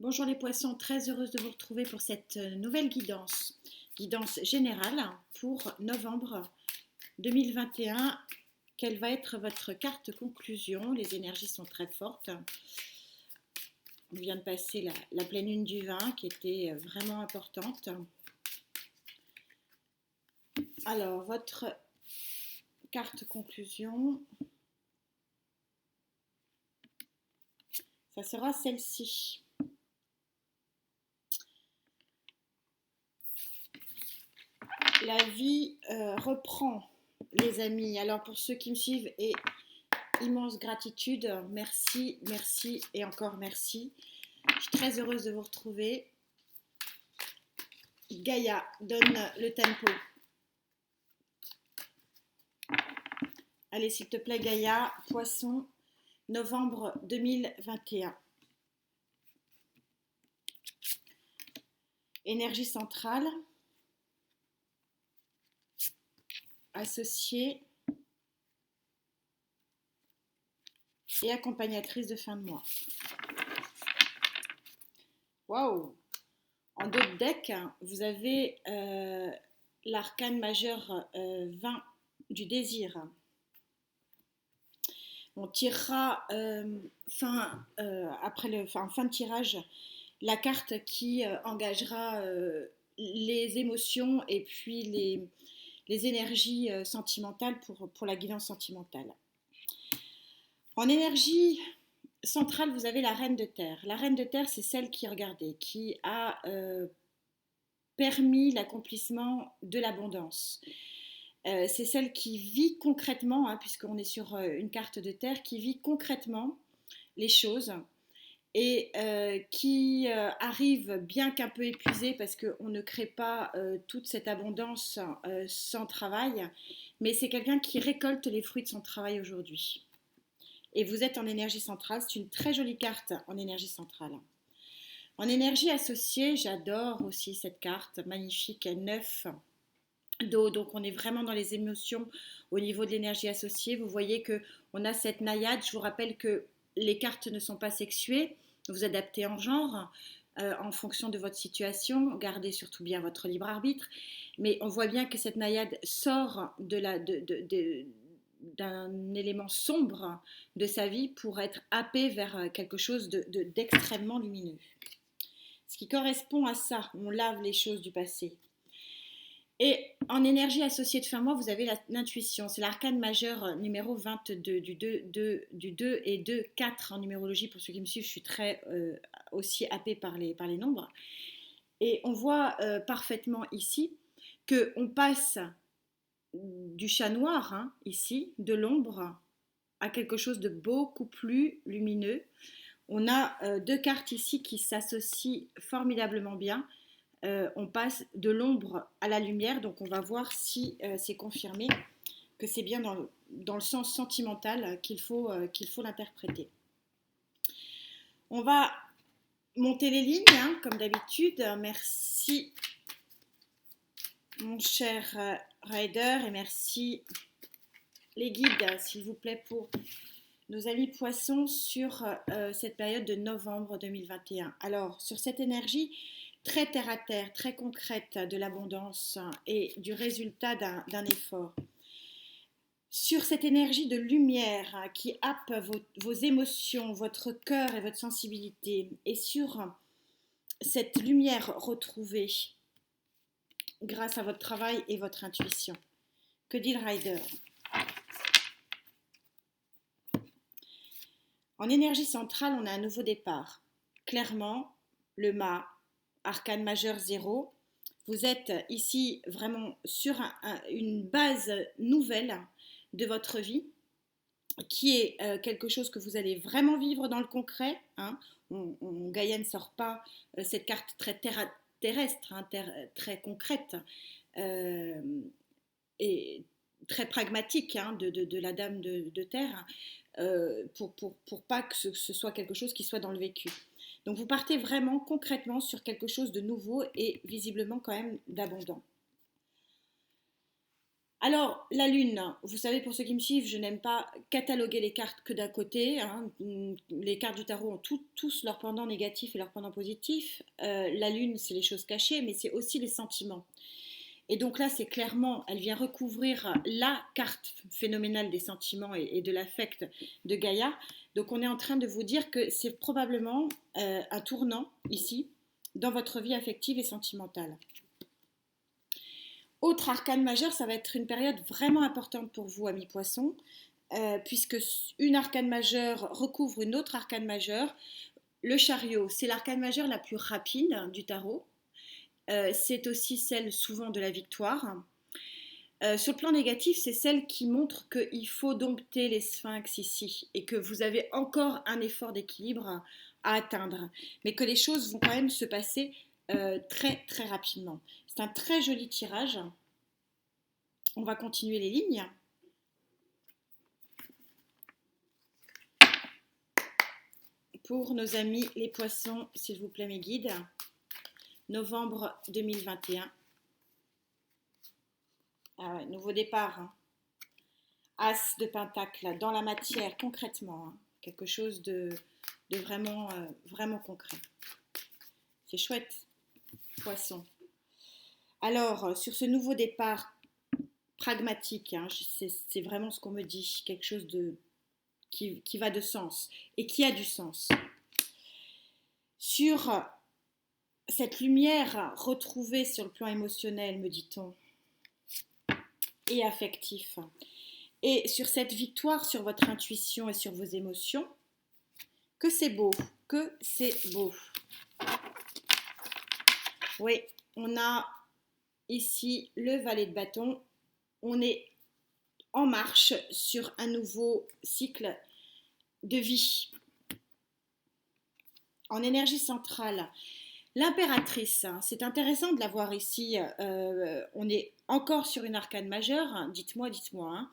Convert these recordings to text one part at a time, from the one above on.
Bonjour les poissons, très heureuse de vous retrouver pour cette nouvelle guidance générale pour novembre 2021. Quelle va être votre carte conclusion? Les énergies sont très fortes. On vient de passer la pleine lune du vin qui était vraiment importante. Alors, votre carte conclusion, ça sera celle-ci. La vie reprend, les amis. Alors pour ceux qui me suivent, et immense gratitude, merci, merci et encore merci. Je suis très heureuse de vous retrouver. Gaïa donne le tempo. Allez, s'il te plaît, Gaïa, Poisson, novembre 2021. Énergie centrale, associée et accompagnatrice de fin de mois. Waouh! En dos de deck, vous avez l'arcane majeur 20 du désir. On tirera en fin de tirage la carte qui engagera les émotions et puis les énergies sentimentales pour la guidance sentimentale. En énergie centrale, vous avez la reine de terre. La reine de terre, c'est celle qui, regardez, qui a permis l'accomplissement de l'abondance. C'est celle qui vit concrètement, puisqu'on est sur une carte de terre, qui vit concrètement les choses et qui arrive, bien qu'un peu épuisée, parce qu'on ne crée pas toute cette abondance sans travail, mais c'est quelqu'un qui récolte les fruits de son travail aujourd'hui. Et vous êtes en énergie centrale, c'est une très jolie carte en énergie centrale. En énergie associée, j'adore aussi cette carte, magnifique, 9 d'eau, donc on est vraiment dans les émotions au niveau de l'énergie associée. Vous voyez qu'on a cette naïade. Je vous rappelle que les cartes ne sont pas sexuées, vous adaptez en genre en fonction de votre situation, gardez surtout bien votre libre arbitre, mais on voit bien que cette naïade sort d'un élément sombre de sa vie pour être happée vers quelque chose d'extrêmement lumineux. Ce qui correspond à ça, on lave les choses du passé. Et en énergie associée de fin mois, vous avez l'intuition. C'est l'arcane majeur numéro 22 du 2 et 2, 4 en numérologie. Pour ceux qui me suivent, je suis très aussi happée par les nombres. Et on voit parfaitement ici qu'on passe du chat noir, ici, de l'ombre, à quelque chose de beaucoup plus lumineux. On a deux cartes ici qui s'associent formidablement bien. On passe de l'ombre à la lumière, donc on va voir si c'est confirmé que c'est bien dans le sens sentimental qu'il faut l'interpréter. On va monter les lignes, comme d'habitude. Merci mon cher Rider et merci les guides, s'il vous plaît, pour nos amis poissons sur cette période de novembre 2021. Alors, sur cette énergie très terre à terre, très concrète de l'abondance et du résultat d'un effort. Sur cette énergie de lumière qui happe vos émotions, votre cœur et votre sensibilité, et sur cette lumière retrouvée grâce à votre travail et votre intuition. Que dit le Rider? En énergie centrale, on a un nouveau départ. Clairement, le mât, arcane majeur 0. Vous êtes ici vraiment sur une base nouvelle de votre vie qui est quelque chose que vous allez vraiment vivre dans le concret. Gaïa ne sort pas cette carte très terrestre, très concrète et très pragmatique de la dame de terre pour pas que ce soit quelque chose qui soit dans le vécu. Donc vous partez vraiment concrètement sur quelque chose de nouveau et visiblement quand même d'abondant. Alors, la lune, vous savez, pour ceux qui me suivent, je n'aime pas cataloguer les cartes que d'un côté, hein. Les cartes du tarot ont tous leurs pendants négatifs et leurs pendants positifs. La lune, c'est les choses cachées, mais c'est aussi les sentiments. Et donc là, c'est clairement, elle vient recouvrir la carte phénoménale des sentiments et de l'affect de Gaïa. Donc on est en train de vous dire que c'est probablement un tournant ici dans votre vie affective et sentimentale. Autre arcane majeur, ça va être une période vraiment importante pour vous, amis poissons, puisque une arcane majeure recouvre une autre arcane majeure. Le chariot, c'est l'arcane majeure la plus rapide du tarot. C'est aussi celle souvent de la victoire. Sur le plan négatif, c'est celle qui montre qu'il faut dompter les sphinx ici et que vous avez encore un effort d'équilibre à atteindre, mais que les choses vont quand même se passer très très rapidement. C'est un très joli tirage. On va continuer les lignes. Pour nos amis les poissons, s'il vous plaît mes guides, novembre 2021. Ah ouais, nouveau départ, hein. As de pentacle dans la matière, concrètement, hein. Quelque chose de vraiment, vraiment concret. C'est chouette, poisson. Alors, sur ce nouveau départ pragmatique, hein, c'est vraiment ce qu'on me dit, quelque chose qui va de sens et qui a du sens. Sur cette lumière retrouvée sur le plan émotionnel, me dit-on, et affectif, et sur cette victoire sur votre intuition et sur vos émotions, que c'est beau, que c'est beau. Oui, on a ici le valet de bâton, on est en marche sur un nouveau cycle de vie. En énergie centrale, l'impératrice, c'est intéressant de la voir ici, on est encore sur une arcane majeure, hein, dites-moi, hein.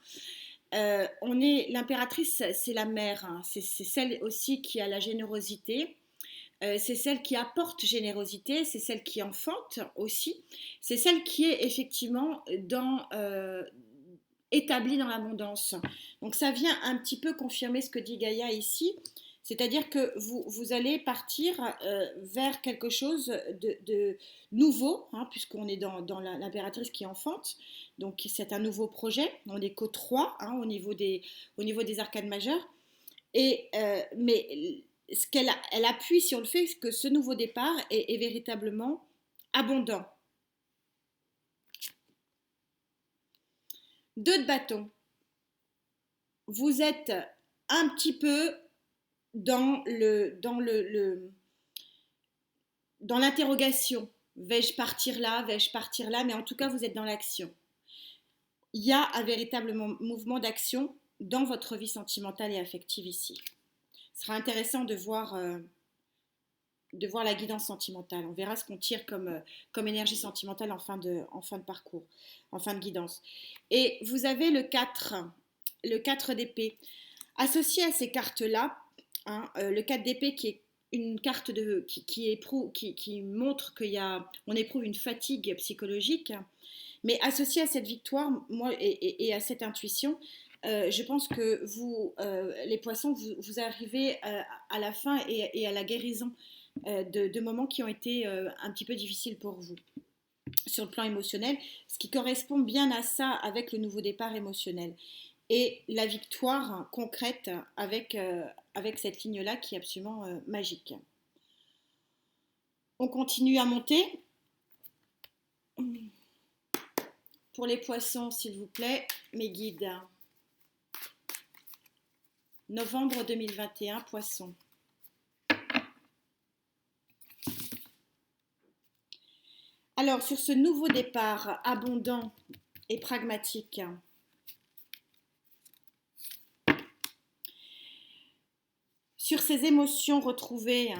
L'impératrice, c'est la mère, hein, c'est celle aussi qui a la générosité, c'est celle qui apporte générosité, c'est celle qui enfante aussi, c'est celle qui est effectivement établie dans l'abondance. Donc ça vient un petit peu confirmer ce que dit Gaïa ici, c'est-à-dire que vous allez partir vers quelque chose de nouveau, hein, puisqu'on est dans l'impératrice qui enfante, donc c'est un nouveau projet, on n'est qu'au 3 hein, au niveau des arcades majeures, mais elle appuie sur le fait que ce nouveau départ est véritablement abondant. 2 de bâton. Vous êtes un petit peu dans l'interrogation. Vais-je partir là, mais en tout cas vous êtes dans l'action. Il y a un véritable mouvement d'action dans votre vie sentimentale et affective ici. Ce sera intéressant de voir la guidance sentimentale. On verra ce qu'on tire comme énergie sentimentale en fin de parcours, en fin de guidance. Et vous avez le 4 d'épée. Associé à ces cartes-là, hein, le 4 d'épée qui est une carte qui montre qu'on éprouve une fatigue psychologique, mais associé à cette victoire et à cette intuition, je pense que vous, les poissons, vous arrivez à la fin et à la guérison de moments qui ont été un petit peu difficiles pour vous sur le plan émotionnel, ce qui correspond bien à ça avec le nouveau départ émotionnel. Et la victoire concrète avec cette ligne-là qui est absolument magique. On continue à monter. Pour les poissons, s'il vous plaît, mes guides. Novembre 2021, poissons. Alors, sur ce nouveau départ abondant et pragmatique, sur ces émotions retrouvées,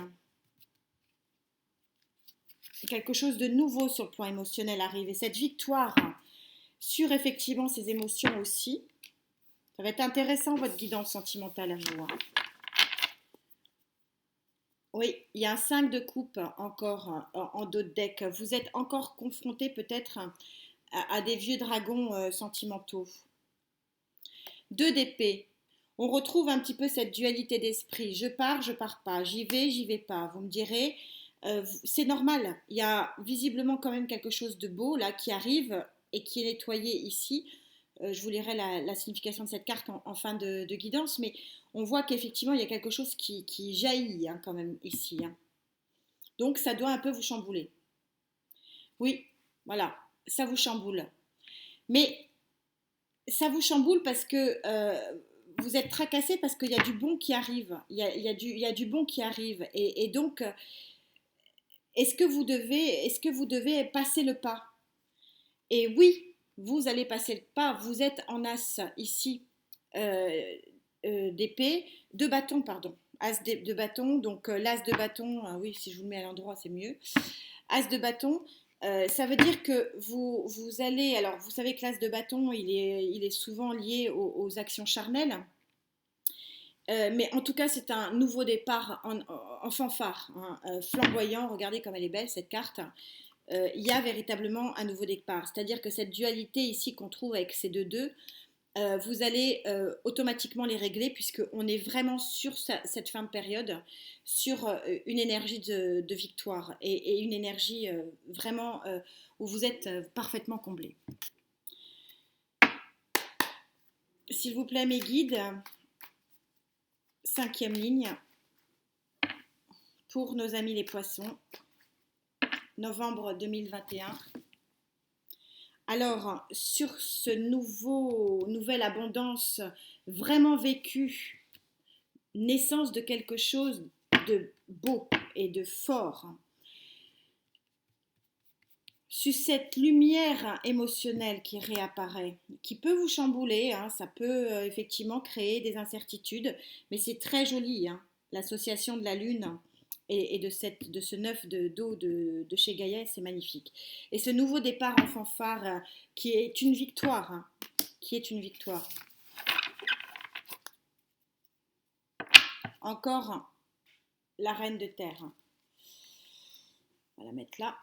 quelque chose de nouveau sur le plan émotionnel arrive. Et cette victoire sur effectivement ces émotions aussi, ça va être intéressant votre guidance sentimentale à vous. Oui, il y a un 5 de coupe encore en dos de deck. Vous êtes encore confronté peut-être à des vieux dragons sentimentaux. 2 d'épée. On retrouve un petit peu cette dualité d'esprit. Je pars pas. J'y vais pas. Vous me direz, c'est normal. Il y a visiblement quand même quelque chose de beau là qui arrive et qui est nettoyé ici. Je vous lirai la signification de cette carte en fin de guidance, mais on voit qu'effectivement il y a quelque chose qui jaillit hein, quand même ici. Hein. Donc ça doit un peu vous chambouler. Oui, voilà, ça vous chamboule. Mais ça vous chamboule parce que vous êtes tracassé parce qu'il y a du bon qui arrive. Il y a du bon qui arrive. Et donc, est-ce que vous devez passer le pas? Et oui, vous allez passer le pas. Vous êtes en as ici euh, d'épée, de bâton, pardon. As de bâton, donc l'as de bâton, oui, si je vous le mets à l'endroit, c'est mieux. As de bâton, ça veut dire que vous allez, alors vous savez que l'as de bâton, il est souvent lié aux actions charnelles, mais en tout cas, c'est un nouveau départ en fanfare, hein, flamboyant. Regardez comme elle est belle cette carte. Il y a véritablement un nouveau départ. C'est-à-dire que cette dualité ici qu'on trouve avec ces deux, vous allez automatiquement les régler puisqu'on est vraiment sur cette fin de période, sur une énergie de victoire et une énergie vraiment où vous êtes parfaitement comblé. S'il vous plaît, mes guides, 5e ligne pour nos amis les poissons, novembre 2021. Alors, sur ce nouvelle abondance vraiment vécue, naissance de quelque chose de beau et de fort, sur cette lumière émotionnelle qui réapparaît, qui peut vous chambouler, hein, ça peut effectivement créer des incertitudes, mais c'est très joli, hein, l'association de la lune et de ce neuf d'eau de chez Gaïa, c'est magnifique. Et ce nouveau départ en fanfare qui est une victoire, hein, qui est une victoire. Encore la reine de terre. On va la mettre là.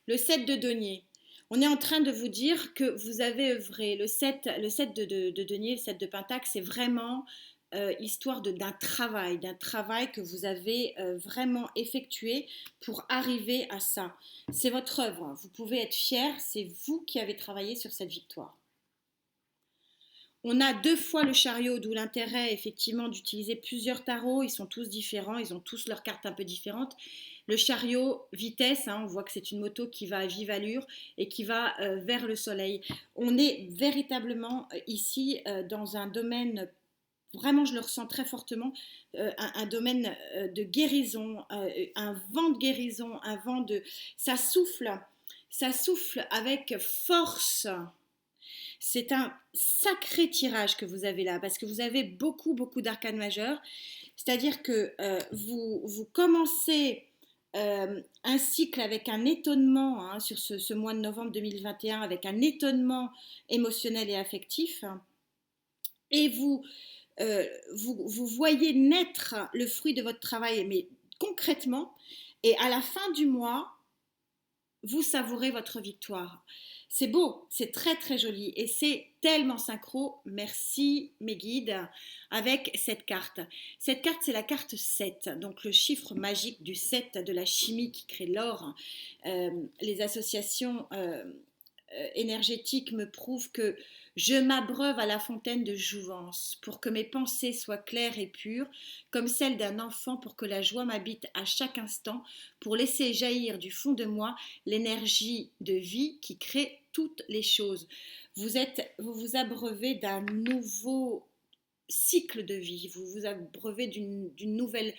Le 7 de denier. On est en train de vous dire que vous avez œuvré. Le 7 de denier, le 7 de pentacle, c'est vraiment histoire d'un travail que vous avez vraiment effectué pour arriver à ça. C'est votre œuvre. Vous pouvez être fier. C'est vous qui avez travaillé sur cette victoire. On a 2 fois le chariot, d'où l'intérêt effectivement d'utiliser plusieurs tarots. Ils sont tous différents, ils ont tous leurs cartes un peu différentes. Le chariot, vitesse, hein, on voit que c'est une moto qui va à vive allure et qui va vers le soleil. On est véritablement ici dans un domaine, vraiment je le ressens très fortement, un domaine de guérison, un vent de guérison, un vent de... ça souffle avec force. C'est un sacré tirage que vous avez là, parce que vous avez beaucoup d'arcanes majeures. C'est-à-dire que vous commencez un cycle avec un étonnement hein, sur ce mois de novembre 2021, avec un étonnement émotionnel et affectif. Et vous voyez naître le fruit de votre travail, mais concrètement. Et à la fin du mois, vous savourez votre victoire. C'est beau, c'est très joli et c'est tellement synchro. Merci mes guides avec cette carte. Cette carte, c'est la carte 7, donc le chiffre magique du 7 de la chimie qui crée l'or. Les associations énergétiques me prouvent que je m'abreuve à la fontaine de jouvence pour que mes pensées soient claires et pures, comme celles d'un enfant pour que la joie m'habite à chaque instant, pour laisser jaillir du fond de moi l'énergie de vie qui crée toutes les choses. Vous vous abreuvez d'un nouveau cycle de vie, vous vous abreuvez d'une nouvelle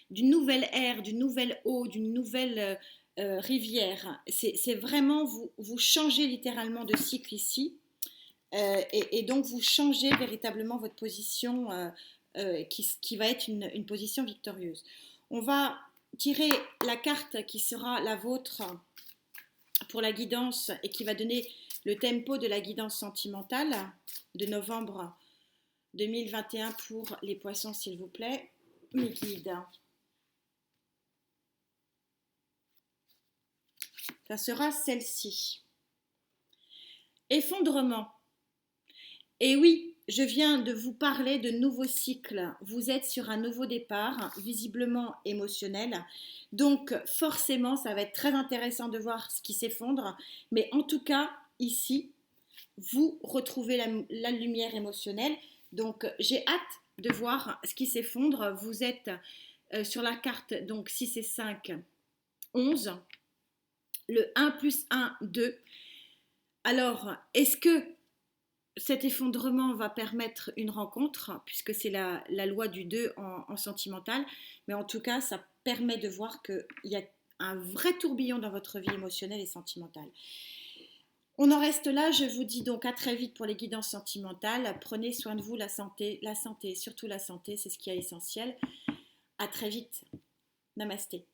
ère, d'une nouvelle eau, d'une nouvelle rivière. C'est vraiment, vous changez littéralement de cycle ici. Et donc vous changez véritablement votre position qui va être une position victorieuse. On va tirer la carte qui sera la vôtre pour la guidance et qui va donner le tempo de la guidance sentimentale de novembre 2021 pour les poissons, s'il vous plaît, mes guides. Ça sera celle-ci. Effondrement. Et oui, je viens de vous parler de nouveaux cycles. Vous êtes sur un nouveau départ, visiblement émotionnel. Donc forcément, ça va être très intéressant de voir ce qui s'effondre. Mais en tout cas, ici, vous retrouvez la lumière émotionnelle. Donc j'ai hâte de voir ce qui s'effondre. Vous êtes sur la carte, donc 6 et 5, 11. Le 1 plus 1, 2. Alors, est-ce que cet effondrement va permettre une rencontre, puisque c'est la loi du 2 en sentimental, mais en tout cas, ça permet de voir qu'il y a un vrai tourbillon dans votre vie émotionnelle et sentimentale. On en reste là, je vous dis donc à très vite pour les guidances sentimentales. Prenez soin de vous, la santé, surtout la santé, c'est ce qui est essentiel. À très vite. Namasté.